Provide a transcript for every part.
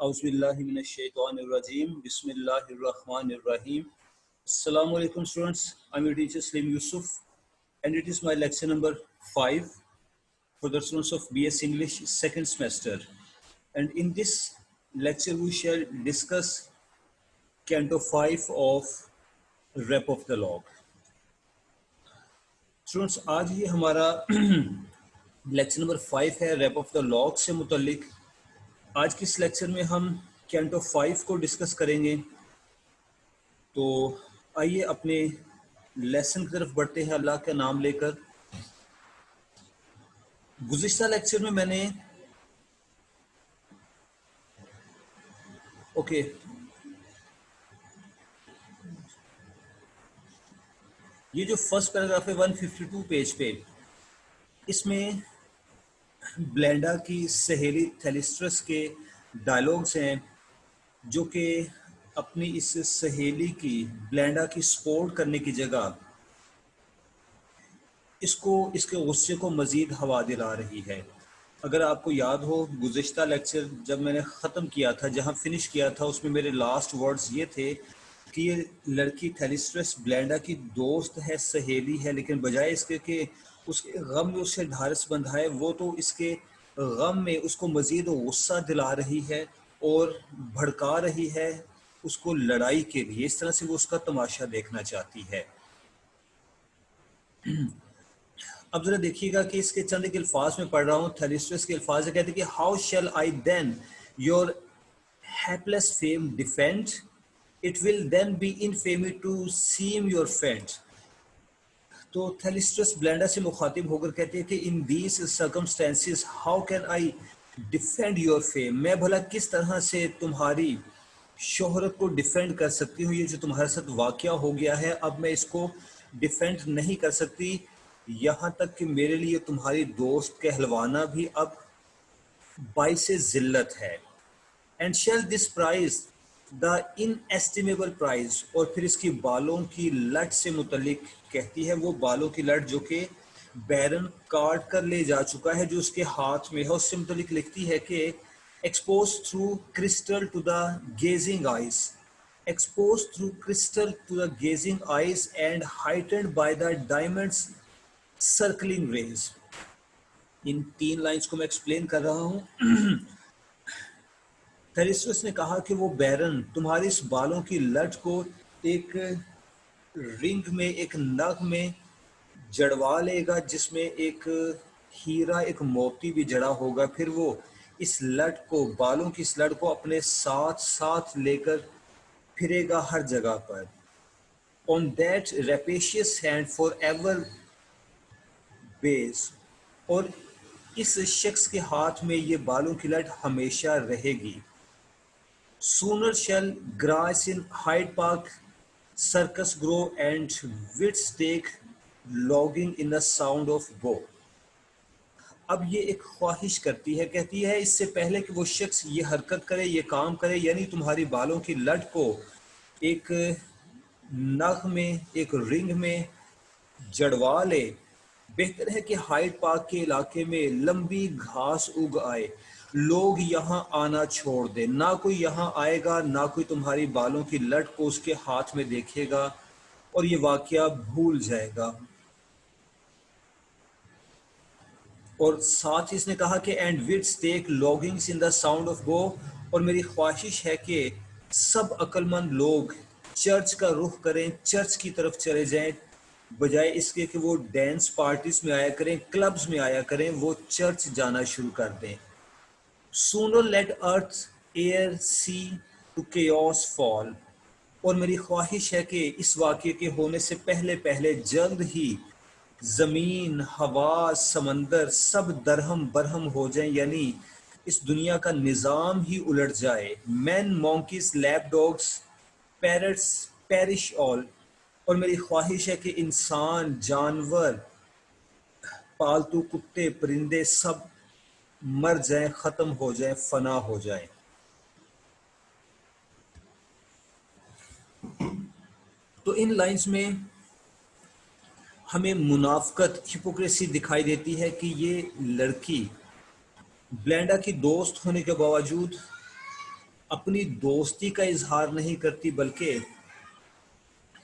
Auzubillahiminash-shaytanir-rajim. Bismillahir-rahmanir-rahim. Assalamu alaikum students. I'm your teacher Slim Yusuf and it is my lecture number 5 for the students of BS English second semester. And in this lecture we shall discuss Canto 5 of Rep of the Log. Students, आज ये हमारा lecture number 5 है rap of the log से मुतल्लिक। आज के इस lecture में हम कैंटो 5 को डिस्कस करेंगे। तो आइए अपने लेसन की तरफ बढ़ते हैं अल्लाह का नाम लेकर। गुज़िश्ता लेक्चर में मैंने ये जो फर्स्ट पैराग्राफ है 152 पेज पे, इसमें ब्लेंडा की सहेली थेलिस्ट्रस के डायलॉग्स हैं जो कि अपनी इस सहेली की ब्लेंडा की सपोर्ट करने की जगह इसके गुस्से को मज़ीद हवा दिला रही है। अगर आपको याद हो गुज़िश्ता लेक्चर जब मैंने ख़त्म किया था, जहां फिनिश किया था, उसमें मेरे लास्ट वर्ड्स ये थे कि ये लड़की थेलिस्ट्रस ब्लेंडा की दोस्त है, सहेली है, लेकिन बजाय इसके कि उसके गम में उससे ढारस बंधाए, वो तो इसके गम में उसको मज़ीद गुस्सा दिला रही है और भड़का रही है उसको लड़ाई के लिए। इस तरह से वो उसका तमाशा देखना चाहती है। अब जरा देखिएगा कि इसके चंद एक अल्फाज में पढ़ रहा हूँ। थेलिस्ट्रस के अल्फाज कहते हैं कि how shall I then your hapless fame defend, it will then be infamy to seem your friend. तो थेलिस्ट्रस ब्लेंडा से मुखातिब होकर कहती है कि in these circumstances how can I defend your fame, मैं भला किस तरह से तुम्हारी शोहरत को डिफेंड कर सकती हूँ। ये जो तुम्हारे साथ वाक़या हो गया है, अब मैं इसको डिफेंड नहीं कर सकती, यहाँ तक कि मेरे लिए तुम्हारी दोस्त कहलवाना भी अब बाइसे जिल्लत है। And shall this prize the inestimable prize, और फिर इसकी बालों की लट से मुतल्लिक कहती है, वो बालों की लट जो कि बैरन काट कर ले जा चुका है, जो उसके हाथ में है। उससे मुतल्लिक लिखती है कि exposed through crystal to the gazing eyes, exposed through crystal to the gazing eyes and heightened by the diamonds circling rays. इन 3 लाइंस को मैं एक्सप्लेन कर रहा हूं। थेलिस्ट्रस ने कहा कि वो बैरन तुम्हारी इस बालों की लट को एक रिंग में, एक नग में जड़वा लेगा, जिसमें एक हीरा, एक मोती भी जड़ा होगा। फिर वो इस लट को, बालों की इस लट को अपने साथ साथ लेकर फिरेगा हर जगह पर। On that rapacious hand for ever base, और इस शख्स के हाथ में ये बालों की लट हमेशा रहेगी। Sooner shall grass in Hyde Park circus grow and wits take logging in the sound of bow. अब ये एक ख्वाहिश करती है, कहती है इससे पहले कि वो शख्स ये हरकत करे, ये काम करे, यानी तुम्हारी बालों की लट को एक नग में, एक रिंग में जड़वा ले, बेहतर है कि हाइड पार्क के इलाके में लंबी घास उग आए, लोग यहाँ आना छोड़ दे, ना कोई यहाँ आएगा, ना कोई तुम्हारी बालों की लट को उसके हाथ में देखेगा और ये वाकया भूल जाएगा। और साथ ही इसने कहा कि and wits take lodgings in the sound of go, और मेरी ख्वाहिश है कि सब अक्लमंद लोग चर्च का रुख करें, चर्च की तरफ चले जाएं, बजाय इसके कि वो डांस पार्टीज में आया करें, क्लब्स में आया करें, वो चर्च जाना शुरू कर दें। Sooner let earth, air, sea to chaos fall, और मेरी ख्वाहिश है कि इस वाक़े के होने से पहले पहले जल्द ही ज़मीन, हवा, समंदर सब दरहम बरहम हो जाएं, यानी इस दुनिया का निज़ाम ही उलट जाए। Man, monkeys, lap dogs, parrots perish all, और मेरी ख्वाहिश है कि इंसान, जानवर, पालतू कुत्ते, परिंदे सब मर जाएं, ख़त्म हो जाएं, फना हो जाएं। तो इन लाइंस में हमें मुनाफकत, हिपोक्रेसी दिखाई देती है कि ये लड़की ब्लेंडा की दोस्त होने के बावजूद अपनी दोस्ती का इजहार नहीं करती, बल्कि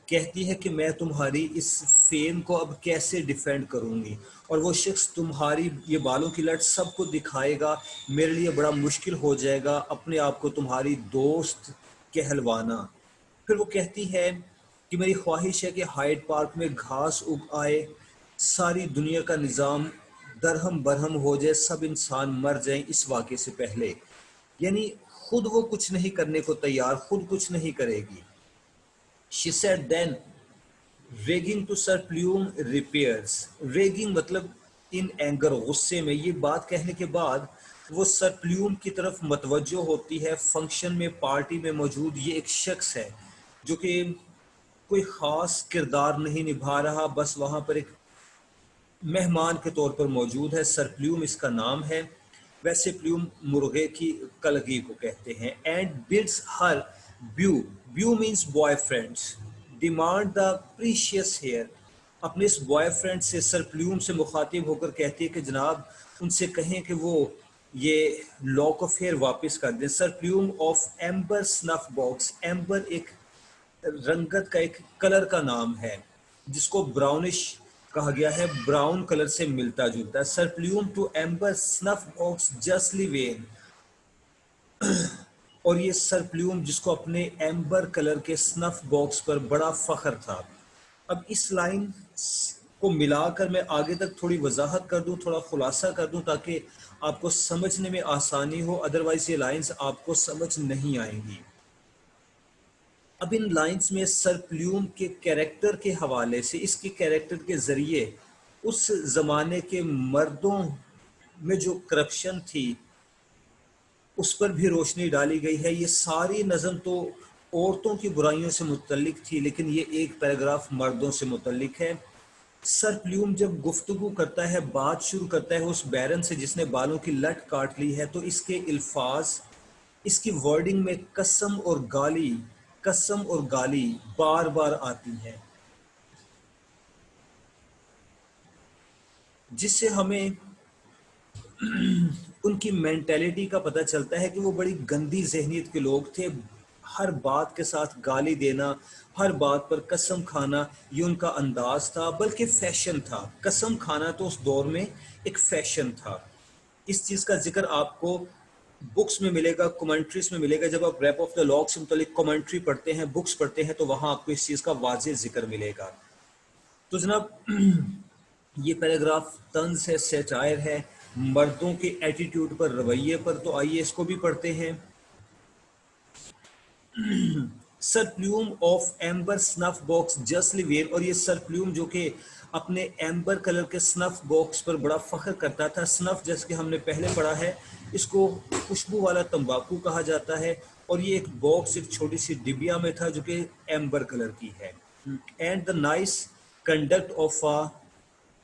कहती है कि मैं तुम्हारी इस फेम को अब कैसे डिफेंड करूंगी। और वो शख्स तुम्हारी ये बालों की लट सबको दिखाएगा, मेरे लिए बड़ा मुश्किल हो जाएगा अपने आप को तुम्हारी दोस्त कहलवाना। फिर वो कहती है कि मेरी ख्वाहिश है कि हाइड पार्क में घास उग आए, सारी दुनिया का निज़ाम दरहम बरहम हो जाए, सब इंसान मर जाएं इस वाक़े से पहले। यानी खुद वो कुछ नहीं करने को तैयार, खुद कुछ नहीं करेगी। She said then, raging to Sir Plume repairs. Raging मतलब इन एंगर, गुस्से में। ये बात कहने के बाद वो सर प्ल्यूम की तरफ मतवज्जो होती है। फंक्शन में, पार्टी में मौजूद ये एक शख्स है जो कि कोई ख़ास किरदार नहीं निभा रहा, बस वहाँ पर एक मेहमान के तौर पर मौजूद है। सर प्ल्यूम इसका नाम है। वैसे प्ल्यूम मुर्गे की कलगी को कहते हैं। And bids her beau, beau means boyfriends, demand the precious hair. अपने इस बॉयफ्रेंड से, सर प्ल्यूम से मुखातिब होकर कहती है कि जनाब उनसे कहें कि वो ये लॉक ऑफ हेयर वापस कर दें। Sir Plume of amber snuff box, amber एक रंगत का, एक कलर का नाम है जिसको ब्राउनिश कहा गया है, ब्राउन कलर से मिलता जुलता है। Sir Plume to amber snuff box justly vain. और ये सरप्ल्यूम जिसको अपने एम्बर कलर के स्नफ बॉक्स पर बड़ा फख्र था। अब इस लाइन को मिलाकर मैं आगे तक थोड़ी वजाहत कर दूं, थोड़ा खुलासा कर दूं, ताकि आपको समझने में आसानी हो, अदरवाइज ये लाइंस आपको समझ नहीं आएंगी। अब इन लाइंस में सर प्ल्यूम के कैरेक्टर के हवाले से, इसके कैरेक्टर के ज़रिए उस ज़माने के मर्दों में जो करप्शन थी उस पर भी रोशनी डाली गई है। ये सारी नज़म तो औरतों की बुराइयों से मुतल्लिक थी, लेकिन ये एक पैराग्राफ मर्दों से मुतल्लिक है। सर प्ल्यूम जब गुफ्तगू करता है, बात शुरू करता है उस बैरन से जिसने बालों की लट काट ली है, तो इसके अल्फाज, इसकी वर्डिंग में कसम और गाली बार बार आती हैं, जिससे हमें उनकी मेंटेलिटी का पता चलता है कि वो बड़ी गंदी जहनीत के लोग थे। हर बात के साथ गाली देना, हर बात पर कसम खाना, ये उनका अंदाज था, बल्कि फैशन था। कसम खाना तो उस दौर में एक फैशन था। इस चीज़ का जिक्र आपको बुक्स में मिलेगा, कमेंट्रीज में मिलेगा। जब आप रैप ऑफ द लॉक से मुतालिक कमेंट्री पढ़ते हैं, बुक्स पढ़ते हैं, तो वहाँ आपको इस चीज़ का वाज़ेह जिक्र मिलेगा। तो जनाब ये पैराग्राफ तंज है, सेटायर है, मर्दों के एटीट्यूड पर, रवैये पर। तो आइए इसको भी पढ़ते हैं। Sir Plume of amber snuff box justly wear. और ये सर प्ल्यूम जो कि अपने एम्बर कलर के स्नफ बॉक्स पर बड़ा फख्र करता था। स्नफ जैसे कि हमने पहले पढ़ा है, इसको खुशबू वाला तंबाकू कहा जाता है। और ये एक बॉक्स, एक छोटी सी डिबिया में था जो कि एम्बर कलर की है। And the nice conduct of a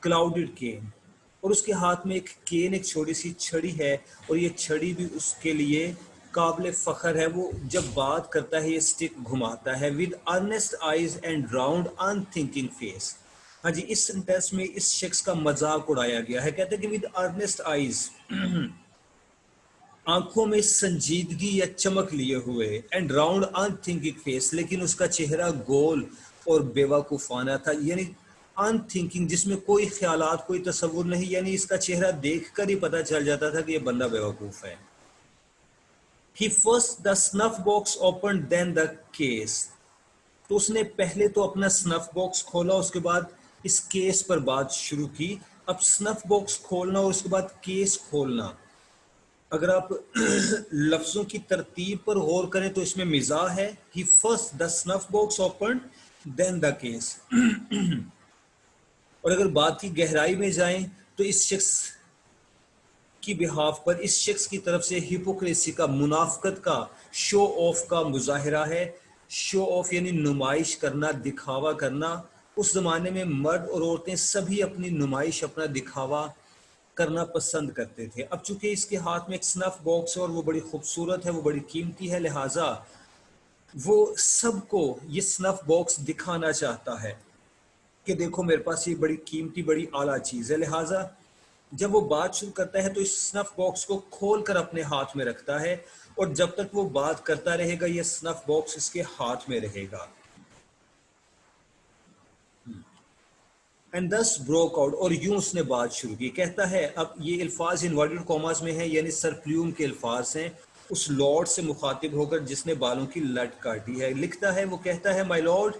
clouded cane. और उसके हाथ में एक केन, एक छोटी सी छड़ी है, और ये छड़ी भी उसके लिए काबिल फ़ख्र है। वो जब बात करता है ये स्टिक घुमाता है। With earnest eyes and round unthinking face. हाँ जी, इस सेंटेंस में इस शख्स का मजाक उड़ाया गया है। कहते हैं कि विद अर्नेस्ट आइज, आंखों में संजीदगी या चमक लिए हुए, एंड राउंड अनथिंकिंग फेस, लेकिन उसका चेहरा गोल और बेवकूफाना था। यानी अनथिंकिंग, जिसमें कोई ख्यालात, कोई तसव्वुर नहीं। यानी इसका चेहरा देखकर ही पता चल जाता था कि ये बंदा बेवकूफ है। He first the snuff box opened then the case। तो उसने पहले तो अपना स्नफ बॉक्स खोला, उसके बाद इस केस पर बात शुरू की। अब स्नफ बॉक्स खोलना और उसके बाद केस खोलना, अगर आप लफ्जों की तरतीब पर गौर करें तो इसमें मिजाह है। He first the snuff box open then the case. और अगर बात की गहराई में जाएं तो इस शख्स की बिहाफ पर, इस शख्स की तरफ से हिपोक्रेसी का, मुनाफकत का, शो ऑफ का मुजाहिरा है। शो ऑफ यानी नुमाइश करना, दिखावा करना। उस जमाने में मर्द और औरतें सभी अपनी नुमाइश, अपना दिखावा करना पसंद करते थे। अब चूंकि इसके हाथ में एक स्नफ बॉक्स है और वो बड़ी खूबसूरत है, वो बड़ी कीमती है, लिहाजा वो सबको ये स्नफ बॉक्स दिखाना चाहता है कि देखो मेरे पास ये बड़ी कीमती, बड़ी आला चीज़ है। लिहाजा जब वो बात शुरू करता है तो इस स्नफ बॉक्स को खोल कर अपने हाथ में रखता है और जब तक वो बात करता रहेगा ये स्नफ बॉक्स इसके हाथ में रहेगा। एंड दस ब्रोक आउट, और यूं उसने बात शुरू की। कहता है, अब ये अल्फाज इनवर्टेड कॉमास में है, यानी सर प्लूम के अल्फाज हैं, उस लॉर्ड से मुखातिब होकर जिसने बालों की लट काटी है। लिखता है, वो कहता है, my Lord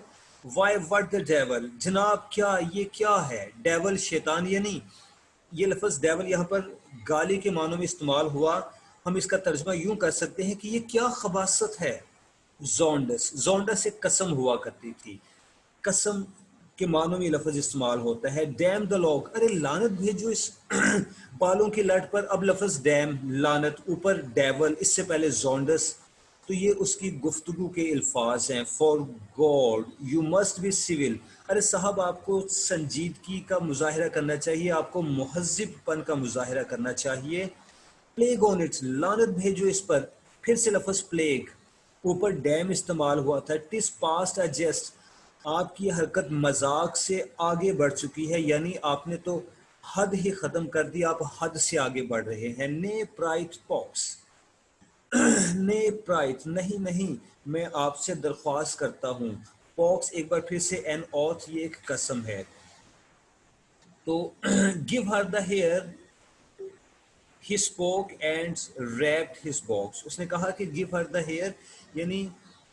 why what the devil, जनाब क्या ये क्या है। डेवल शैतान, यानी ये लफ्ज़ डेवल यहाँ पर गाली के मानों में इस्तेमाल हुआ। हम इसका तर्जमा यूं कर सकते हैं कि ये क्या खबासत है। जोंडस, जोंडस एक कसम हुआ करती थी, कसम के मानों में लफ्ज इस्तेमाल होता है। डैम द लॉग, अरे लानत भेजो इस बालों की लट पर। अब लफ्ज डैम, लानत, ऊपर डेवल, इससे पहले जोंडस, तो ये उसकी गुफ्तगू के अल्फाज हैं। For God you must be civil, अरे साहब आपको संजीदगी का मुजाहिरा करना चाहिए, आपको मुहज़्ज़िबपन का मुजाहिरा करना चाहिए। प्लेग ऑन इट्स, लानत भेजो इस पर। फिर से लफ्ज प्लेग, ऊपर डैम इस्तेमाल हुआ था। टिस पास्ट अ जेस्ट, आपकी हरकत मजाक से आगे बढ़ चुकी है, यानी आपने तो हद ही खत्म कर दी, आप हद से आगे बढ़ रहे हैं। ने प्राइट पॉक्स, ने प्राइट, नहीं नहीं, मैं आपसे दरख्वास्त करता हूँ। पॉक्स एक बार फिर से एन ऑथ, ये एक कसम है। तो give her the hair, he spoke and wrapped his box, उसने कहा कि give her the hair, यानी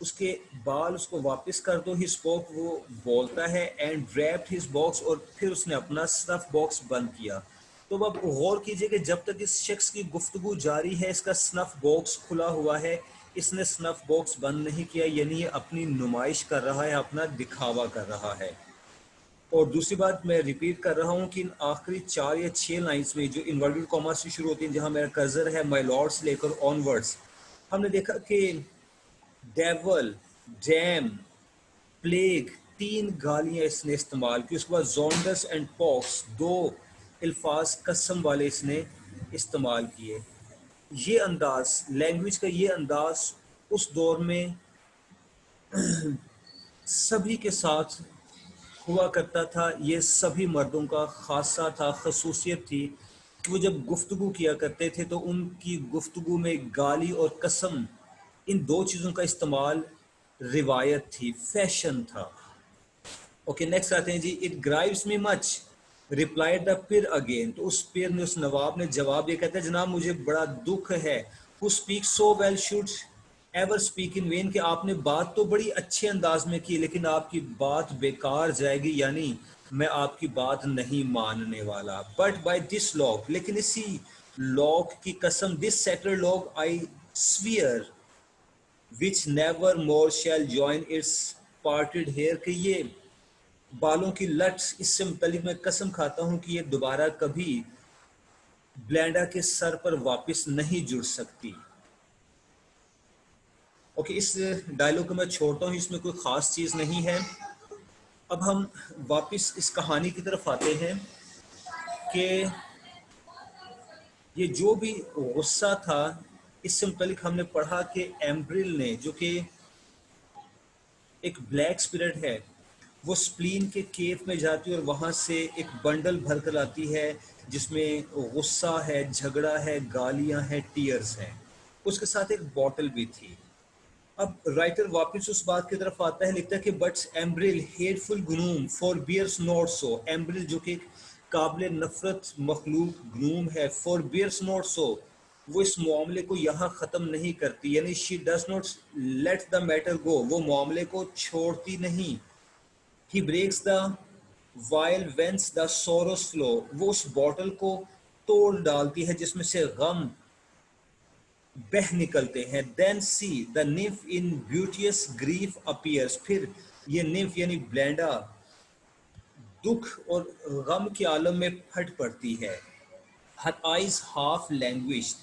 उसके बाल उसको वापस कर दो। he spoke, वो बोलता है, and wrapped his box, और फिर उसने अपना स्नफ बॉक्स बंद किया। तो अब गौर कीजिए कि जब तक इस शख्स की गुफ्तगू जारी है, इसका स्नफ बॉक्स खुला हुआ है, इसने स्नफ बॉक्स बंद नहीं किया, यानी ये अपनी नुमाइश कर रहा है, अपना दिखावा कर रहा है। और दूसरी बात मैं रिपीट कर रहा हूँ कि इन आखिरी 4 या 6 लाइंस में जो इन्वर्टेड कॉमा से शुरू होती हैं, जहाँ मेरा कर्सर है माय लॉर्ड से लेकर ऑनवर्ड्स, हमने देखा कि डेवल, डैम, प्लेग, 3 गालियाँ इसने इस्तेमाल की। उसके बाद जोंडस एंड पॉक्स, 2 अल्फाज कसम वाले इसने इस्तेमाल किए। ये अंदाज, लैंग्वेज का ये अंदाज उस दौर में सभी के साथ हुआ करता था। ये सभी मर्दों का खासा था, खसूसियत थी कि वो जब गुफ्तगू किया करते थे तो उनकी गुफ्तगू में गाली और कसम, इन 2 चीज़ों का इस्तेमाल रिवायत थी, फैशन था। ओके, नेक्स्ट आते हैं जी। It grieves me much, replied the peer again, तो उस पिर ने, उस नवाब ने जवाब दिया, कहते हैं, जनाब मुझे बड़ा दुख है। Who speak so well should ever speak in when, कि आपने बात तो बड़ी अच्छे अंदाज में की, लेकिन आपकी बात बेकार जाएगी, यानी मैं आपकी बात नहीं मानने वाला। बट बाय दिस लॉग, लेकिन इसी लॉग की कसम, this sacred lock I swear which never more shall join its parted hair, कि ये बालों की लट, इससे मुतल्लिक मैं कसम खाता हूं कि ये दोबारा कभी ब्लेंडा के सर पर वापस नहीं जुड़ सकती। ओके, इस डायलॉग को मैं छोड़ता हूँ, इसमें कोई ख़ास चीज़ नहीं है। अब हम वापस इस कहानी की तरफ आते हैं कि ये जो भी गुस्सा था, इससे मुतल्लिक हमने पढ़ा कि एम्ब्रिल ने, जो कि एक ब्लैक स्पिरिट है, वो स्प्लीन के केव में जाती है और वहाँ से एक बंडल भर कर आती है जिसमें गुस्सा है, झगड़ा है, गालियाँ हैं, टीयर्स हैं। उसके साथ एक बॉटल भी थी। अब राइटर वापस उस बात की तरफ आता है, लिखता है कि बट्स एम्ब्रिल हेटफुल ग्नूम फॉर बियर्स नॉट सो, एम्ब्रिल जो कि काबिल नफरत मखलूक ग्नूम है, फॉर बियर्स नॉट सो, वो इस मामले को यहाँ ख़त्म नहीं करती, यानी she does not let the matter go, वो मामले को छोड़ती नहीं। He breaks the vial whence the sorrows flow, वो उस बॉटल को तोड़ डालती है जिसमें से गम बह निकलते हैं। Then see the nymph in beauteous grief appears, फिर ये निम्फ यानी ब्लेंडा दुख और गम के आलम में फट पड़ती है। हर आइज हाफ लैंग्वेज,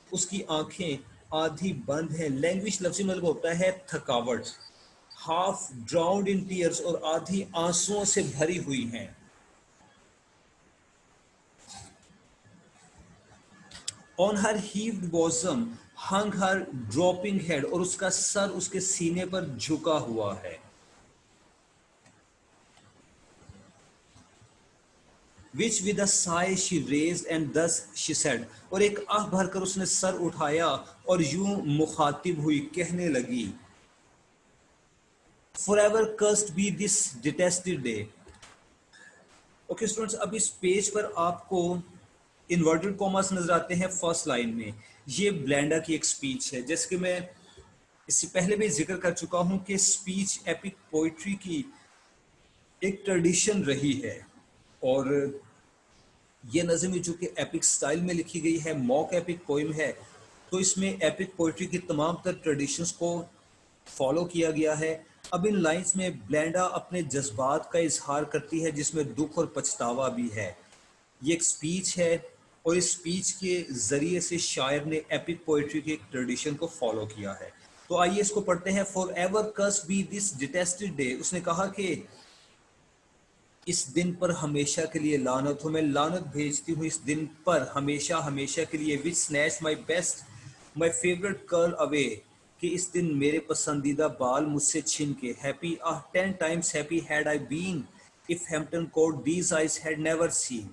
उसकी आंखें आधी बंद हैं। लैंग्वेज लफ्ज़ी मतलब होता है थकावट। हाफ ड्राउंड इन टीयर्स, और आधी आंसुओं से भरी हुई हैं। On her heaved bosom hung her drooping head, और उसका सर उसके सीने पर झुका हुआ है। which with a sigh she raised and thus she said, और एक आह भरकर उसने सर उठाया और यूं मुखातिब हुई कहने लगी, forever cursed be this detested day. Okay students, अब इस पेज पर आपको इन्वर्टेड कॉमास नजर आते हैं फर्स्ट लाइन में। ये ब्लेंडा की एक स्पीच है। जैसे कि मैं इससे पहले भी जिक्र कर चुका हूं कि स्पीच एपिक पोइट्री की एक ट्रेडिशन रही है, और ये नज़म जो कि एपिक स्टाइल में लिखी गई है, मॉक एपिक पोइम है, तो इसमें एपिक पोइट्री की तमाम तर ट्रेडिशंस को फॉलो किया गया है। अब इन लाइंस में ब्लेंडा अपने जज्बात का इजहार करती है जिसमें दुख और पछतावा भी है। ये एक स्पीच है और इस स्पीच के जरिए से शायर ने एपिक पोइट्री की एक ट्रेडिशन को फॉलो किया है। तो आइए इसको पढ़ते हैं। For ever curse be this detested day. उसने कहा कि इस दिन पर हमेशा के लिए लानत हो, मैं लानत भेजती हूँ इस दिन पर हमेशा हमेशा के लिए। Which snatch my best my favourite curl away, कि इस दिन मेरे पसंदीदा बाल मुझसे छिन के। Happy 10 times happy had I been if Hampton Court these eyes had never seen.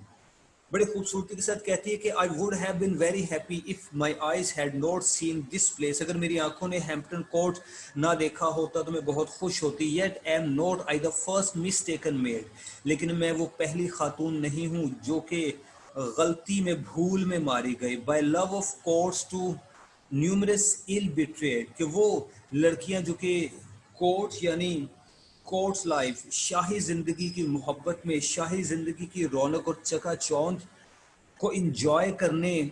बड़ी खूबसूरती के साथ कहती है कि I would have been very happy if my eyes had not seen this place. अगर मेरी आंखों ने हैम्पटन कोर्ट ना देखा होता तो मैं बहुत खुश होती। Yet am not I the first mistaken made, लेकिन मैं वो पहली खातून नहीं हूँ जो कि गलती में भूल में मारी गई। By love of courts to numerous ill betrayed, कि वो लड़कियां जो कि कोर्ट यानी कोर्ट्स लाइफ, शाही जिंदगी की मोहब्बत में, शाही जिंदगी की रौनक और चकाचौंध को इंजॉय करने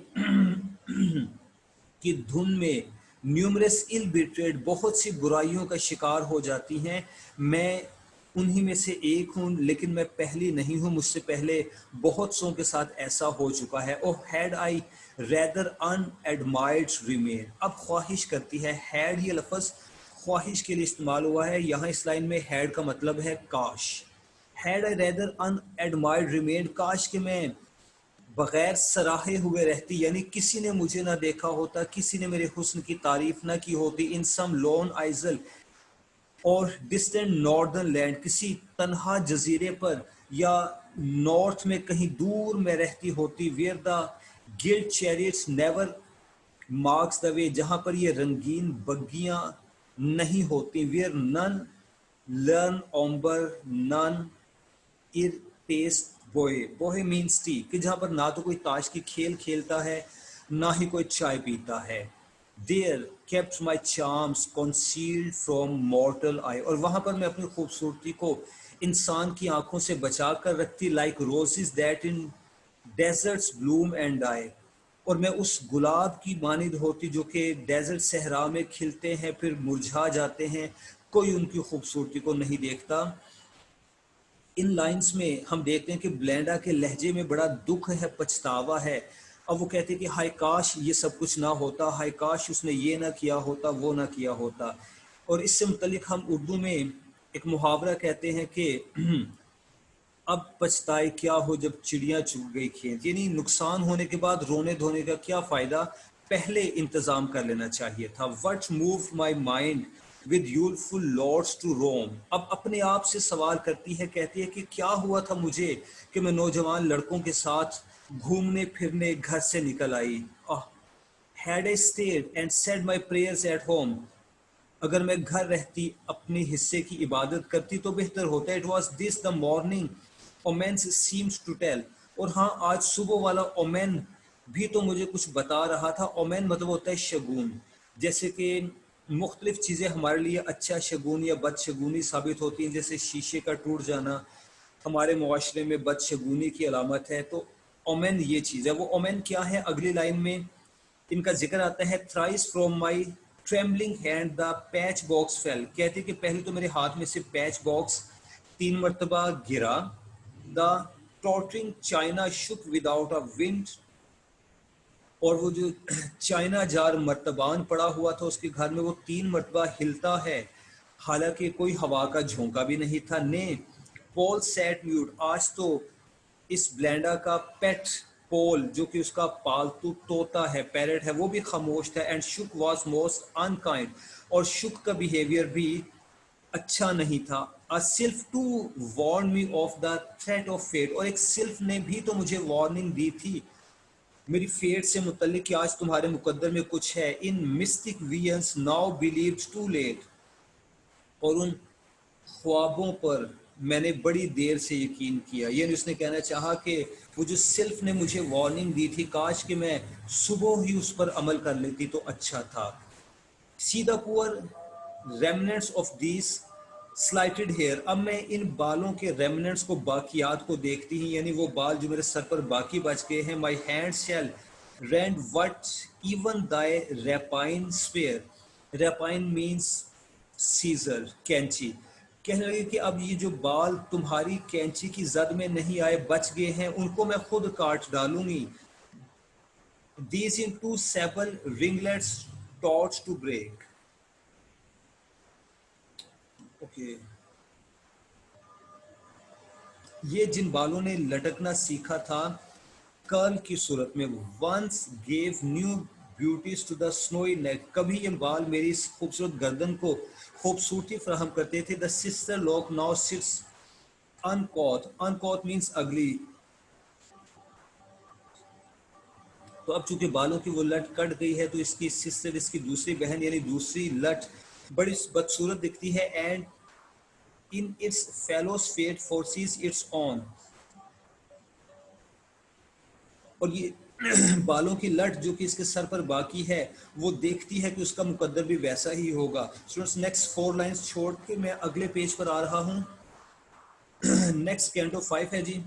की धुन में न्यूमरस इल बिट्रेड, बहुत सी बुराइयों का शिकार हो जाती हैं। मैं उन्हीं में से एक हूँ, लेकिन मैं पहली नहीं हूँ, मुझसे पहले बहुत सौ के साथ ऐसा हो चुका है। ओ हैड आई रेदर अनएडमायर्ड रिमेन। अब ख्वाहिश करती है। हैड ये लफ्ज़ ख्वाहिश के लिए इस्तेमाल हुआ है यहाँ इस लाइन में। हैड का मतलब है काश। हैड आई रेदर अनएडमायर्ड रिमेन, काश कि मैं बगैर सराहे हुए रहती, यानी किसी ने मुझे ना देखा होता, किसी ने मेरे हुस्न की तारीफ ना की होती। इन सम लोन आइजल और डिस्टेंट नॉर्दर्न लैंड, किसी तन्हा जजीरे पर या नॉर्थ में कहीं दूर में रहती होती। Where the gilt chariots never marks the way, जहां पर ये रंगीन बग्गियां नहीं होती। Where none learn ombre none e'er taste bohea, bohea means T, कि जहां पर ना तो कोई ताश की खेल खेलता है ना ही कोई चाय पीता है। There kept my charms concealed from mortal eye, और वहां पर मैं अपनी खूबसूरती को इंसान की आंखों से बचा कर रखती। Like roses that in deserts bloom and die, और मैं उस गुलाब की मानिंद होती जो कि डेजर्ट सहरा में खिलते हैं फिर मुरझा जाते हैं, कोई उनकी खूबसूरती को नहीं देखता। इन लाइंस में हम देखते हैं कि ब्लेंडा के लहजे में बड़ा दुख है, पछतावा है। अब वो कहते हैं कि हाय काश ये सब कुछ ना होता, हाय काश उसने ये ना किया होता, वो ना किया होता। और इससे मुतलिक हम उर्दू में एक मुहावरा कहते हैं कि अब पछताए क्या हो जब चिड़िया चुग गई खेत, यानी नुकसान होने के बाद रोने धोने का क्या फायदा, पहले इंतजाम कर लेना चाहिए था। What move my mind with youthful lords to roam. अब अपने आप से सवाल करती है, कहती है कि क्या हुआ था मुझे कि मैं नौजवान लड़कों के साथ घूमने फिरने घर से निकल आई। Had I stayed and said my prayers at home, अगर मैं घर रहती अपने हिस्से की इबादत करती तो बेहतर होता। It was this the morning omen seems to tell, और हाँ आज सुबह वाला ओमेन भी तो मुझे कुछ बता रहा था। ओमेन मतलब होता है शगुन, जैसे कि मुख्तलिफ चीज़ें हमारे लिए अच्छा शगुन या बदशगुनी साबित होती हैं। जैसे शीशे का टूट जाना हमारे मुआशरे में बदशगुनी की अलामत है, तो ओमेन ये चीज़ है। वो ओमेन क्या है, अगली लाइन में इनका जिक्र आता है। Thrice from my trembling hand the patch box fail, कहते कि पहले तो मेरे हाथ में से पैच बॉक्स 3 मरतबा गिरा। The tottering china shook without a wind, और वो जो चाइना जार मर्तबान पड़ा हुआ था उसके घर में वो 3 मरतबा हिलता है, हालांकि कोई हवा का झोंका भी नहीं था। ने पॉल सैट म्यूट, आज तो इस ब्लेंडा का पेट पोल जो कि उसका पालतू तोता है, पैरट है, वो भी खामोश था। And Shock was most unkind, और शुक का बिहेवियर भी अच्छा नहीं था। A sylph too warned me of the threat of fate, और एक सिल्फ ने भी तो मुझे वार्निंग दी थी मेरी फेट से मुतल्लिक कि आज तुम्हारे मुकद्दर में कुछ है. In mystic visions now believed too late, और उन ख्वाबों पर मैंने बड़ी देर से यकीन किया. यानी उसने कहना चाहा कि वो जो सिल्फ ने मुझे वार्निंग दी थी, काश कि मैं सुबह ही उस पर अमल कर लेती तो अच्छा था. See the poor remnants of this slighted hair, अब मैं इन बालों के रेमनेंट्स को, बाकियात को देखती ही, यानी वो बाल जो मेरे सर पर बाकी बच गए हैं. My hand shall rend what even thy rapine spare. Rapine means scissor, कैंची. कहने लगे कि अब ये जो बाल तुम्हारी कैंची की जद में नहीं आए, बच गए हैं, उनको मैं खुद काट डालूंगी. These into several ringlets taught to break. Okay. ये जिन बालों ने लटकना सीखा था कर्ल की सूरत में, once gave new beauties to the snowy neck, कभी ये बाल मेरी इस खूबसूरत गर्दन को खूबसूरती फराहम करते थे. The sister lock now sits uncaught. Uncaught means ugly. तो अब चूंकि बालों की वो लट कट गई है, तो इसकी सिस्टर, इसकी दूसरी बहन यानी दूसरी लट बड़ी बदसूरत दिखती है. And in its fellows fate foresees its own, और ये बालों की लट जो कि इसके सर पर बाकी है, वो देखती है कि उसका मुकद्दर भी वैसा ही होगा. स्टूडेंट्स, नेक्स्ट 4 लाइंस छोड़ के मैं अगले पेज पर आ रहा हूँ. नेक्स्ट कैंटो 5 है जी.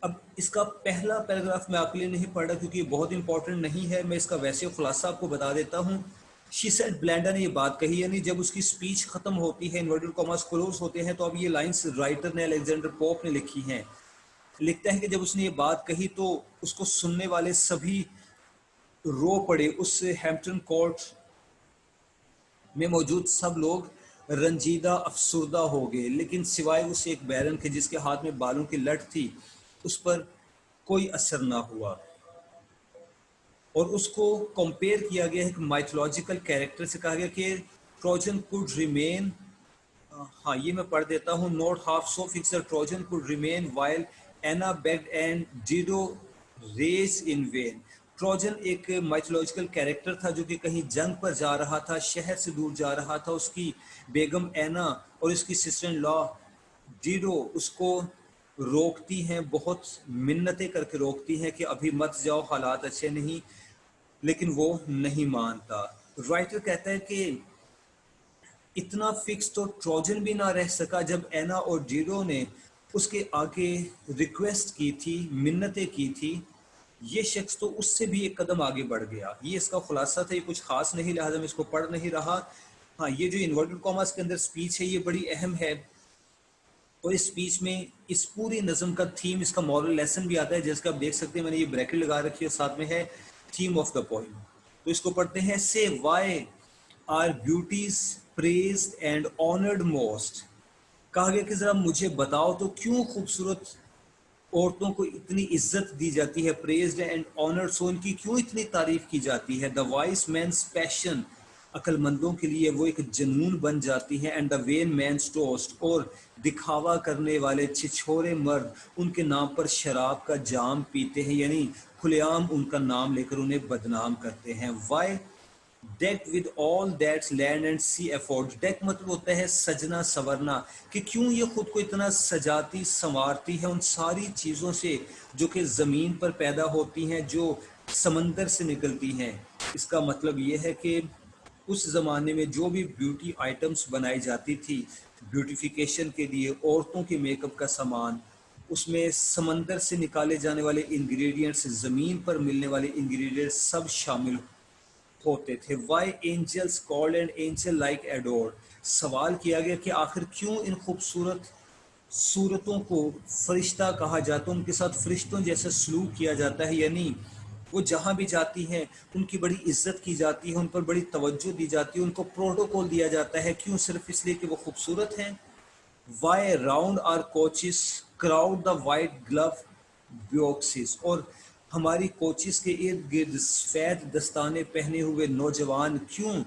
अब इसका पहला पैराग्राफ मैं आपके लिए नहीं पढ़ रहा क्योंकि बहुत इंपॉर्टेंट नहीं है. मैं इसका वैसे खुलासा आपको बता देता हूँ. शी सेड, ब्लेंडा ने ये बात कही, यानी जब उसकी स्पीच खत्म होती है, इन्वर्टेड कॉमास क्लोज होते हैं, तो अब ये लाइंस राइटर ने, अलेक्जेंडर पोप ने लिखी हैं. लिखता है कि जब उसने ये बात कही तो उसको सुनने वाले सभी रो पड़े. उस हैम्पटन कोर्ट में मौजूद सब लोग रंजीदा, अफसुर्दा हो गए, लेकिन सिवाय उस एक बैरन के जिसके हाथ में बालों की लट थी, उस पर कोई असर ना हुआ. और उसको कंपेयर किया गया है एक माइथोलॉजिकल कैरेक्टर से. कहा गया कि ट्रोजन कुड रिमेन, हाँ ये मैं पढ़ देता हूँ. Not half so fix Trojan could remain while Anna begged and Dido rage in vain. Trojan एक माइथोलॉजिकल कैरेक्टर था जो कि कहीं जंग पर जा रहा था, शहर से दूर जा रहा था. उसकी बेगम एना और उसकी सिस्टर इन लॉ डिडो उसको रोकती हैं, बहुत मिन्नतें करके रोकती हैं कि अभी मत जाओ, हालात अच्छे नहीं, लेकिन वो नहीं मानता. राइटर कहता है कि इतना फिक्स तो ट्रोजन भी ना रह सका जब एना और जीरो ने उसके आगे रिक्वेस्ट की थी, मिन्नतें की थी. ये शख्स तो उससे भी एक कदम आगे बढ़ गया. ये इसका खुलासा था. ये कुछ खास नहीं, लिहाजा मैं इसको पढ़ नहीं रहा. हाँ, ये जो इन्वर्टेड कॉमास के अंदर स्पीच है, ये बड़ी अहम है. और इस स्पीच में इस पूरी नज़म का थीम, इसका मॉरल लेसन भी आता है, जैसे आप देख सकते हैं. मैंने ये ब्रैकेट लगा रखी है, साथ में है थीम ऑफ द पोएम. तो इसको पढ़ते हैं. Say why are beauties praised and honoured most. कहा गया कि जरा मुझे बताओ तो क्यों खूबसूरत औरतों को इतनी इज्जत दी जाती है, प्रेज्ड एंड ऑनर्ड, सो इनकी क्यों इतनी तारीफ की जाती है. द वाइस मैन्स पैशन, अक्लमंदों के लिए वो एक जनून बन जाती है. And the vain man's toast, और दिखावा करने वाले छिछोरे मर्द उनके नाम पर शराब का जाम पीते हैं, यानी खुलेआम उनका नाम लेकर उन्हें बदनाम करते हैं. Why decked with all that's land and sea afford. Deck मतलब होता है सजना संवरना, कि क्यों ये खुद को इतना सजाती संवारती है उन सारी चीज़ों से जो कि ज़मीन पर पैदा होती हैं, जो समंदर से निकलती हैं. इसका मतलब ये है कि उस ज़माने में जो भी ब्यूटी आइटम्स बनाई जाती थी ब्यूटिफिकेशन के लिए, औरतों के मेकअप का सामान, उसमें समंदर से निकाले जाने वाले इंग्रेडिएंट्स, ज़मीन पर मिलने वाले इंग्रेडिएंट्स सब शामिल होते थे. Why angels called and angel like adore. सवाल किया गया कि आखिर क्यों इन खूबसूरत सूरतों को फरिश्ता कहा जाता है, उनके साथ फरिश्तों जैसा सलूक किया जाता है, यानी वो जहाँ भी जाती हैं उनकी बड़ी इज्जत की जाती है, उन पर बड़ी तवज्जो दी जाती है, उनको प्रोटोकॉल दिया जाता है. क्यों? सिर्फ इसलिए कि वो खूबसूरत हैं. Why round our coaches crowd the white glove beaux. और हमारी कोचिस के इर्द गिर्द सफेद दस्ताने पहने हुए नौजवान क्यों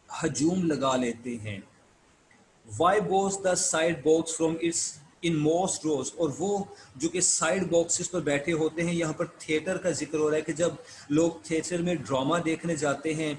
हजूम लगा लेते हैं। Why both the side box from its in most rows, और वो जो कि साइड बॉक्सेस पर बैठे होते हैं, यहाँ पर थिएटर का जिक्र हो रहा है कि जब लोग थिएटर में ड्रामा देखने जाते हैं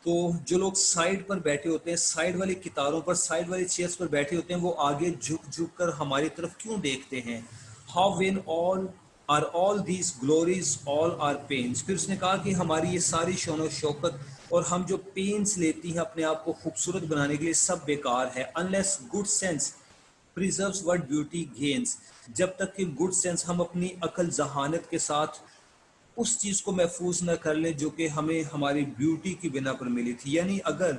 तो जो लोग साइड पर बैठे होते हैं, साइड वाली कितारों पर, साइड वाली चेयर्स पर बैठे होते हैं, वो आगे झुक झुक कर हमारी तरफ क्यों देखते हैं। How vain all are all these glories all our pains, फिर उसने कहा कि हमारी ये सारी शौनो शौकत और हम जो पेन्स लेती हैं अपने आप को खूबसूरत बनाने के लिए, सब बेकार है। Unless good sense preserves what beauty gains, जब तक कि गुड सेंस, हम अपनी अकल जहानत के साथ उस चीज को महफूज न कर लें जो कि हमें हमारी ब्यूटी की बिना पर मिली थी। यानी अगर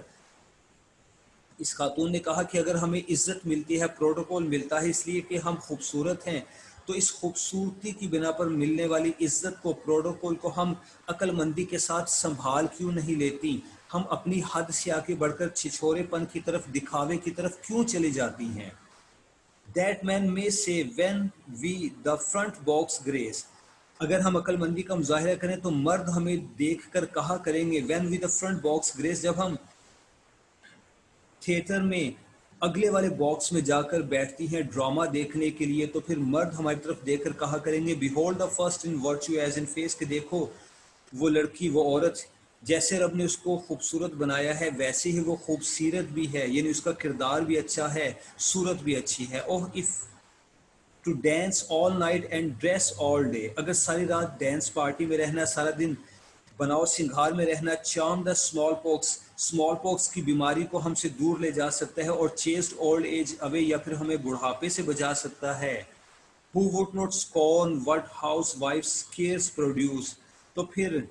इस खातून ने कहा कि अगर हमें इज्जत मिलती है, प्रोटोकॉल मिलता है इसलिए कि हम खूबसूरत हैं, तो इस खूबसूरती की बिना पर मिलने वाली इज्जत को, प्रोटोकॉल को हम अक्लमंदी के साथ संभाल क्यों नहीं लेती। हम अपनी हद से आके बढ़कर छिछोरेपन की तरफ, दिखावे की तरफ क्यों चली जाती हैं। That man may say when we the front box grace, अगर हम अक्लमंदी का मुजाहिरा करें तो मर्द हमें देख कर कहा करेंगे when we the front box grace, जब हम थिएटर में अगले वाले बॉक्स में जाकर बैठती हैं ड्रामा देखने के लिए, तो फिर मर्द हमारी तरफ देखकर कहा करेंगे behold the first in virtue as in face, के देखो वो लड़की, वो औरत, जैसे रब ने उसको खूबसूरत बनाया है वैसे ही वो खूबसीरत भी है, यानी उसका किरदार भी अच्छा है, सूरत भी अच्छी है। Oh if to dance all night and dress all day, अगर सारी रात डांस पार्टी में रहना, सारा दिन बनाओ सिंगार में रहना, चार्म द स्मॉल पॉक्स की बीमारी को हमसे दूर ले जा सकता है, और चेस्ट ओल्ड एज अवे, या फिर हमें बुढ़ापे से बचा सकता है। Who would not scorn what house wife cares produce, तो फिर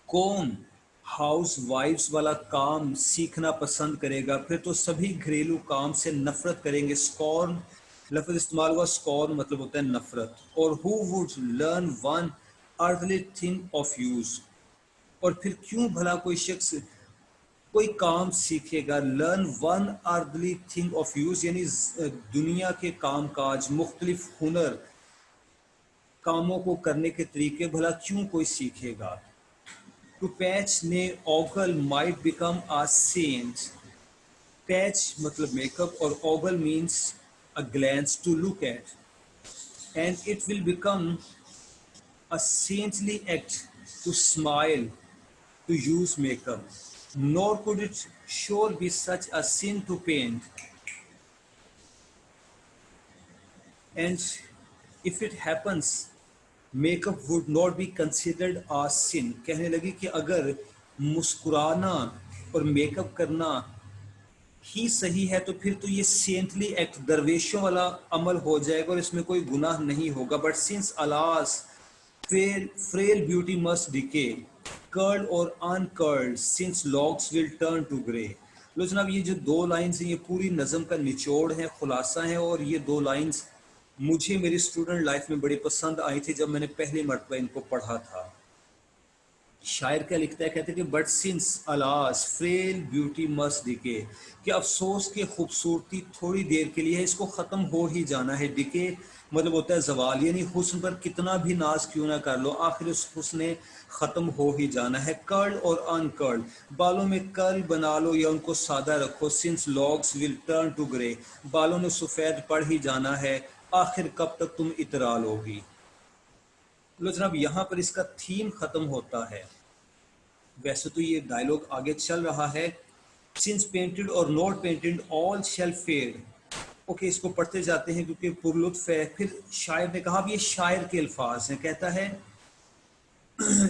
कौन हाउस वाइफ्स वाला काम सीखना पसंद करेगा, फिर तो सभी घरेलू काम से नफरत करेंगे। स्कॉर्न लफ्ज इस्तेमाल हुआ, स्कॉर्न मतलब होता है नफरत। और who would learn one earthly thing of use, और फिर क्यों भला कोई शख्स कोई काम सीखेगा। Learn one earthly thing of use, यानी दुनिया के काम काज, मुख्तलिफ हुनर, कामों को करने के तरीके भला क्यों कोई सीखेगा। To patch nay ogle might become a saint. Patch मतलब मेकअप, और ogle means a glance to look at, and it will become a saintly act to smile, to use makeup. Nor could it sure be such a sin to paint. And if it happens, makeup would not be considered a sin. कहने लगी कि अगर मुस्कुराना और makeup करना ही सही है तो फिर तो ये सेंटली एक्ट, दरवेशों वाला अमल हो जाएगा और इसमें कोई गुनाह नहीं होगा। But since alas frail beauty must decay, curled और uncurled, since locks will turn to grey. लो जनाब, ये जो दो लाइन्स हैं ये पूरी नज़म का निचोड़ है, खुलासा है, और ये दो लाइन्स मुझे मेरी स्टूडेंट लाइफ में बड़ी पसंद आई थी जब मैंने पहली मरतबा इनको पढ़ा था। शायर क्या लिखता है, कहते हैं कि but since alas frail beauty must decay, कि अफसोस की खूबसूरती थोड़ी देर के लिए है, इसको ख़त्म हो ही जाना है। डिके मतलब होता है जवाल, यानी हुस्न पर कितना भी नाज क्यों ना कर लो, आखिर उस हुस्न ख़त्म हो ही जाना है। कर्ल और अनकर्ल, बालों में कर्ल बना लो या उनको सादा रखो। Since locks will turn to grey, बालों ने सफ़ेद पड़ ही जाना है, आखिर कब तक तुम इतरा लोगी। लो जनाब, यहाँ पर इसका थीम ख़त्म होता है। वैसे तो ये डायलॉग आगे चल रहा है, since painted or not painted all shall fade. Okay, इसको पढ़ते जाते हैं क्योंकि पुरलुत्फ है। फिर शायर ने कहा, अब ये शायर के अल्फाज हैं, कहता है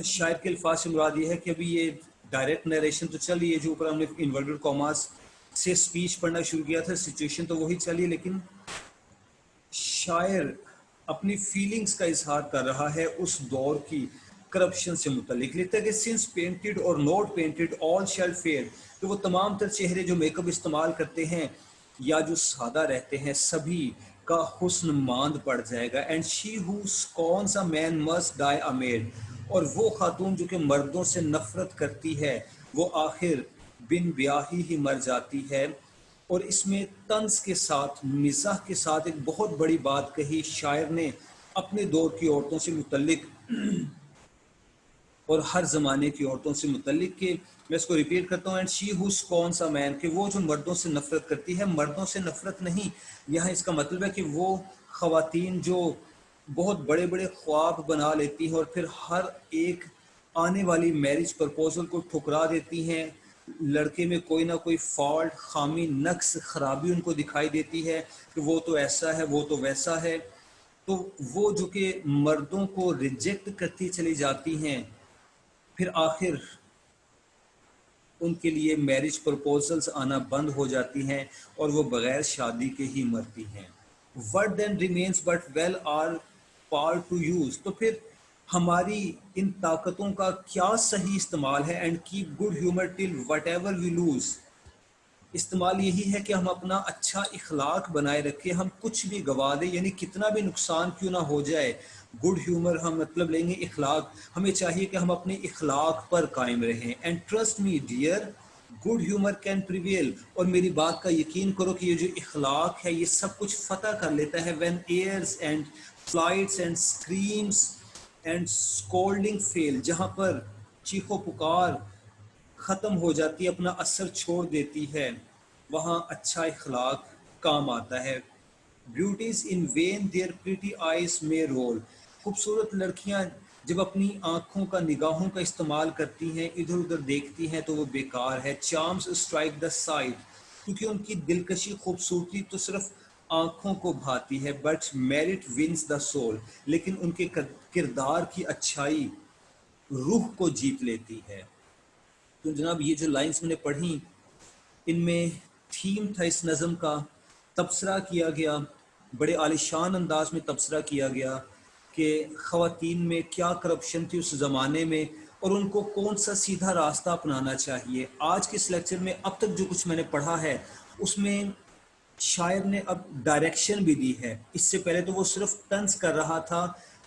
शायर के अल्फाज से मुराद ये है कि अभी ये डायरेक्ट नरेशन तो चल रही है, जो ऊपर हमने इन्वर्टेड कॉमास से स्पीच पढ़ना शुरू किया था, सिचुएशन तो वही चली, लेकिन शायर अपनी फीलिंग्स का इजहार कर रहा है उस दौर की करप्शन से मुतल्लिक। लिखता है कि since painted or not painted all shall fade, तो वो तमाम तर चेहरे जो मेकअप इस्तेमाल करते हैं या जो सादा रहते हैं, सभी का हुस्न मांद पड़ जाएगा। And she who scorns a man must die a maid, और वो खातून जो कि मर्दों से नफरत करती है वो आखिर बिन ब्याही ही मर जाती है। और इसमें तंज के साथ, मिजाह के साथ एक बहुत बड़ी बात कही शायर ने अपने दौर की औरतों से मुतल्लिक, और हर ज़माने की औरतों से मुतल्लिक के मैं इसको रिपीट करता हूँ, and she who scorns a man, कि वो जो मर्दों से नफरत करती है, मर्दों से नफरत नहीं, यहाँ इसका मतलब है कि वो ख़वातीन जो बहुत बड़े बड़े ख्वाब बना लेती हैं और फिर हर एक आने वाली मैरिज प्रपोजल को ठुकरा देती हैं, लड़के में कोई ना कोई फॉल्ट, खामी, नक्स, खराबी उनको दिखाई देती है कि वो तो ऐसा है, वो तो वैसा है, तो वो जो कि मर्दों को रिजेक्ट करती चली जाती हैं, फिर आखिर उनके लिए मैरिज प्रपोजल्स आना बंद हो जाती हैं और वो बगैर शादी के ही मरती हैं। What then remains but well our power to use, तो फिर हमारी इन ताकतों का क्या सही इस्तेमाल है, and keep good humour till whatever we lose, इस्तेमाल यही है कि हम अपना अच्छा इखलाक बनाए रखें, हम कुछ भी गवा दें, यानी कितना भी नुकसान क्यों ना हो जाए। गुड ह्यूमर हम मतलब लेंगे इखलाक, हमें चाहिए कि हम अपने इखलाक पर कायम रहें, and trust me dear good humour can prevail, और मेरी बात का यकीन करो कि ये जो इखलाक है ये सब कुछ फतह कर लेता है। When airs and flights and screams and scolding fail, जहाँ पर चीखो पुकार ख़त्म हो जाती है, अपना असर छोड़ देती है, वहाँ अच्छा इखलाक काम आता है। Beauties in vain their pretty eyes में रोल, खूबसूरत लड़कियाँ जब अपनी आँखों का, निगाहों का इस्तेमाल करती हैं, इधर उधर देखती हैं तो वो बेकार है। चार्म्स स्ट्राइक द साइट, क्योंकि उनकी दिलकशी, खूबसूरती तो सिर्फ आँखों को भाती है, but merit wins the soul, लेकिन उनके किरदार की अच्छाई रूह को जीत लेती है। तो जनाब ये जो लाइंस मैंने पढ़ी, इनमें थीम था इस नज़म का, तबसरा किया गया, बड़े आलिशान अंदाज में तबसरा किया गया कि ख़वातीन में क्या करप्शन थी उस ज़माने में और उनको कौन सा सीधा रास्ता अपनाना चाहिए। आज के इस लेक्चर में अब तक जो कुछ मैंने पढ़ा है उसमें शायर ने अब डायरेक्शन भी दी है। इससे पहले तो वो सिर्फ तंज कर रहा था,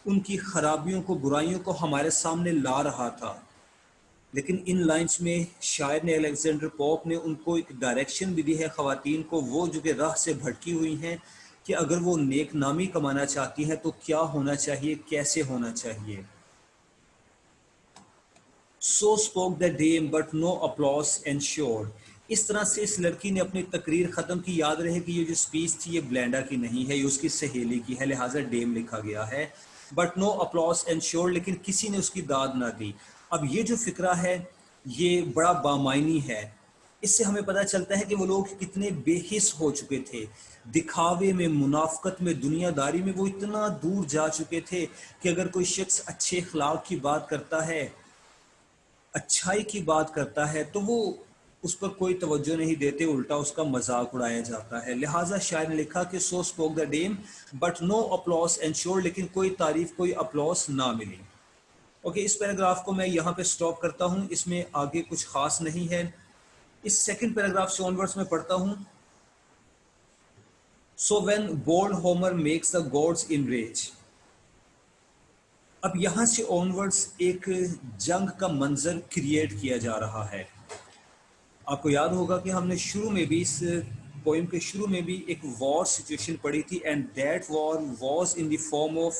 उनकी खराबियों को, बुराइयों को हमारे सामने ला रहा था, लेकिन इन लाइंस में शायर ने, अलेक्जेंडर पोप ने, उनको एक डायरेक्शन भी दी है ख़वातीन को, वो जो कि राह से भटकी हुई हैं, कि अगर वो नेक नामी कमाना चाहती हैं तो क्या होना चाहिए, कैसे होना चाहिए। So spoke the dame but no applause ensured, इस तरह से इस लड़की ने अपनी तकरीर ख़त्म की। याद रहे कि ये जो स्पीच थी ये ब्लेंडा की नहीं है, ये उसकी सहेली की है, लिहाजा डेम लिखा गया है। बट नो अपलॉस एंश्योर्ड, लेकिन किसी ने उसकी दाद ना दी। अब ये जो फिक्रा है ये बड़ा बामायनी है, इससे हमें पता चलता है कि वो लोग कितने बेहिस हो चुके थे, दिखावे में, मुनाफकत में, दुनियादारी में वो इतना दूर जा चुके थे कि अगर कोई शख्स अच्छे अखलाक की बात करता है, अच्छाई की बात करता है, तो वो उस पर कोई तवज्जो नहीं देते, उल्टा उसका मजाक उड़ाया जाता है। लिहाजा शायर ने लिखा कि so spoke the dame but no applause ensured, लेकिन कोई तारीफ, कोई अपलॉस ना मिली। ओके, इस पैराग्राफ को मैं यहाँ पे स्टॉप करता हूँ, इसमें आगे कुछ खास नहीं है। इस सेकंड पैराग्राफ से ऑनवर्ड्स में पढ़ता हूँ। So when bold Homer makes the gods in rage, अब यहाँ से ऑनवर्ड्स एक जंग का मंजर क्रिएट किया जा रहा है। आपको याद होगा कि हमने शुरू में भी, इस पोइम के शुरू में भी एक वॉर सिचुएशन पढ़ी थी, and that war was in the form of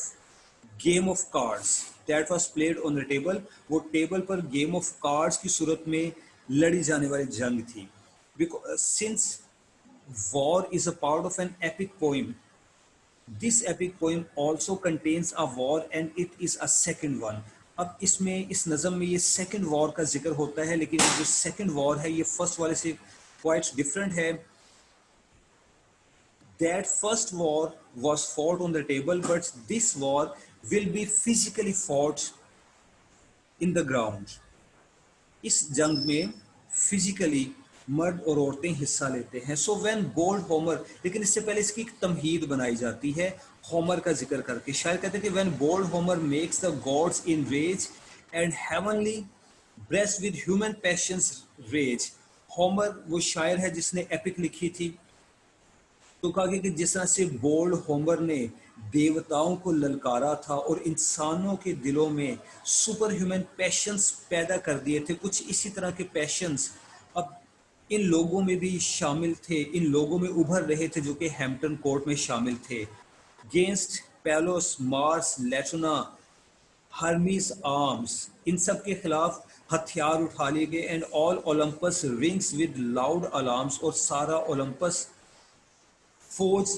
game of cards that was played on the table. वो टेबल पर गेम ऑफ कार्ड्स की सूरत में लड़ी जाने वाली जंग थी। Because since war is a part of an epic poem, this epic poem also contains a war and it is a second one. अब इसमें, इस नज़म में ये सेकेंड वॉर का जिक्र होता है, लेकिन जो सेकेंड वॉर है ये फर्स्ट वाले से क्वाइट डिफरेंट है। That first war was fought on the table, but this war will be physically fought in the ground. इस जंग में फिजिकली मर्द और औरतें हिस्सा लेते हैं। सो व्हेन बोल्ड होमर, लेकिन इससे पहले इसकी एक तमहीद बनाई जाती है होमर का जिक्र करके। शायर कहते हैं कि when bold Homer makes the gods in rage and heavenly breast with human passions rage. Homer वो शायर है जिसने एपिक लिखी थी, तो कहा कि जिस तरह से बोल्ड होमर ने देवताओं को ललकारा था और इंसानों के दिलों में सुपर ह्यूमन पैशंस पैदा कर दिए थे, कुछ इसी तरह के पैशंस अब इन लोगों में भी शामिल थे, इन लोगों में उभर रहे थे जो कि हैम्पटन कोर्ट में शामिल थे। गेंस्ट पेलोस, मार्स, लेटुना, हर्मीस आर्म्स, इन सब के खिलाफ हथियार उठा लिए गए। And all Olympus rings with loud alarms, और सारा ओलंपस फौज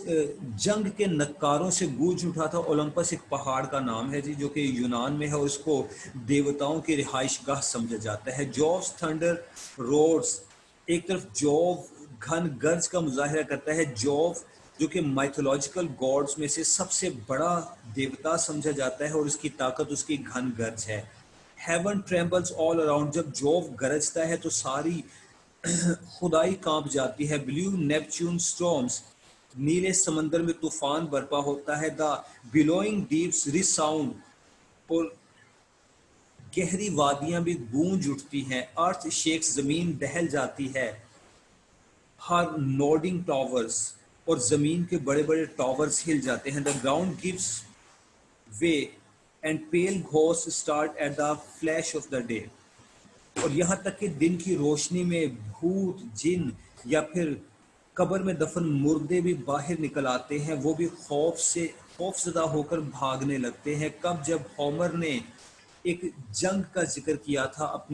जंग के नक्कारों से गूंज उठा था। ओलंपस एक पहाड़ का नाम है जी, जो कि यूनान में है, और इसको देवताओं की रिहाइश गाह समझा जाता है। जॉव्स थंडर रोड्स, एक तरफ जोव घन गर्ज का मुजाहिरा करता है। जोव जो कि माइथोलॉजिकल गॉड्स में से सबसे बड़ा देवता समझा जाता है, और उसकी ताकत उसकी घन गर्ज है। हेवन ट्रेम्बल्स ऑल अराउंड, जब जोव गरजता है तो सारी खुदाई कांप जाती है। ब्लू नेपच्यून स्टॉर्म्स, नीले समंदर में तूफान बर्पा होता है। द बिलोइंग डीप्स रिसाउंड, और गहरी वादियां भी गूंज उठती हैं। अर्थ शेक्स, जमीन दहल जाती है। हर नोडिंग टावर्स, और जमीन के बड़े बड़े टावर्स हिल जाते हैं। The ground gives way and pale ghost start at the flash of the day, और यहाँ तक कि दिन की रोशनी में भूत जिन या फिर कब्र में दफन मुर्दे भी बाहर निकल आते हैं। वो भी खौफजदा होकर भागने लगते हैं। कब, जब होमर ने एक जंग का जिक्र किया था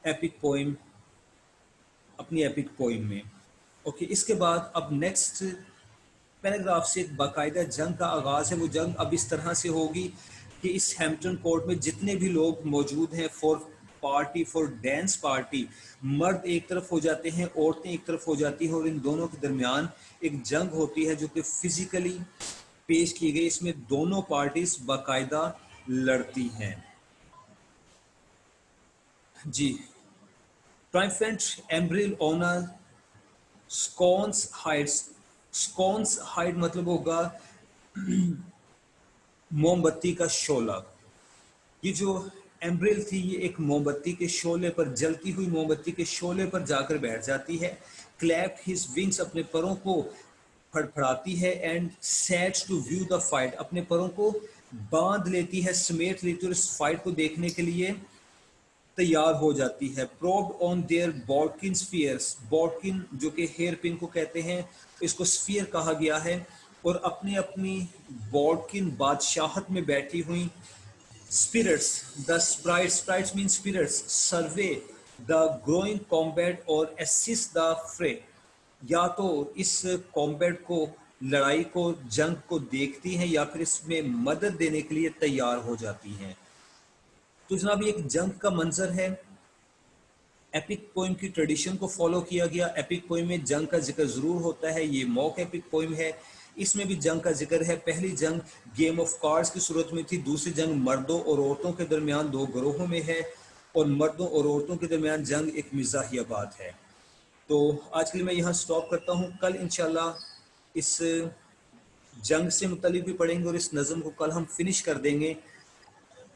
एपिक पोइम अपनी एपिक पोइम में। ओके, इसके बाद अब नेक्स्ट पैराग्राफ से एक बाकायदा जंग का आगाज है। वो जंग अब इस तरह से होगी कि इस हैम्पटन कोर्ट में जितने भी लोग मौजूद हैं फॉर डांस पार्टी, मर्द एक तरफ हो जाते हैं, औरतें एक तरफ हो जाती हैं, और इन दोनों के दरमियान एक जंग होती है जो कि फिजिकली पेश की गई। इसमें दोनों पार्टीज बाकायदा लड़ती हैं जी। ट्राइफेंट एम्ब्रिल owner scones Heights, scones height मतलब होगा मोमबत्ती का शोला। ये जो एम्ब्रिल थी, ये एक मोमबत्ती के शोले पर, जलती हुई मोमबत्ती के शोले पर जाकर बैठ जाती है। क्लैप हिज विंग्स, अपने परों को फड़फड़ाती है। And sets to view the fight, अपने परों को बांध लेती है, समेट लेती है, और इस फाइट को देखने के लिए तैयार हो जाती है। Probed on their bodkin spheres, bodkin जो कि हेयर पिन को कहते हैं, इसको स्फीयर कहा गया है। और अपनी अपनी बॉडकिन बादशाहत में बैठी हुई spirits, the sprites mean spirits, survey the growing combat और assist the fray, या तो इस कॉम्बैट को, लड़ाई को, जंग को देखती हैं, या फिर इसमें मदद देने के लिए तैयार हो जाती हैं। तो जनाब ये एक जंग का मंजर है। एपिक पोइम की ट्रेडिशन को फॉलो किया गया। एपिक पोइम में जंग का जिक्र जरूर होता है। ये मॉक एपिक पोइम है, इसमें भी जंग का जिक्र है। पहली जंग गेम ऑफ कार्ड्स की सूरत में थी। दूसरी जंग मर्दों और औरतों के दरमियान दो ग्रोहों में है, और मर्दों और औरतों के दरमियान जंग एक मिजाहिया बात है। तो आज के लिए मैं यहाँ स्टॉप करता हूँ। कल इंशाल्लाह इस जंग से मुतल्लिक भी पढ़ेंगे, और इस नज़म को कल हम फिनिश कर देंगे।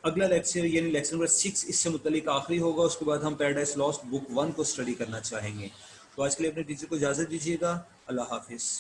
अगला लेक्चर यानी लेक्चर नंबर 6 इससे मुतल्लिक आखिरी होगा। उसके बाद हम पैराडाइज लॉस्ट बुक 1 को स्टडी करना चाहेंगे। तो आज के लिए अपने टीचर को इजाज़त दीजिएगा। अल्लाह हाफिज़।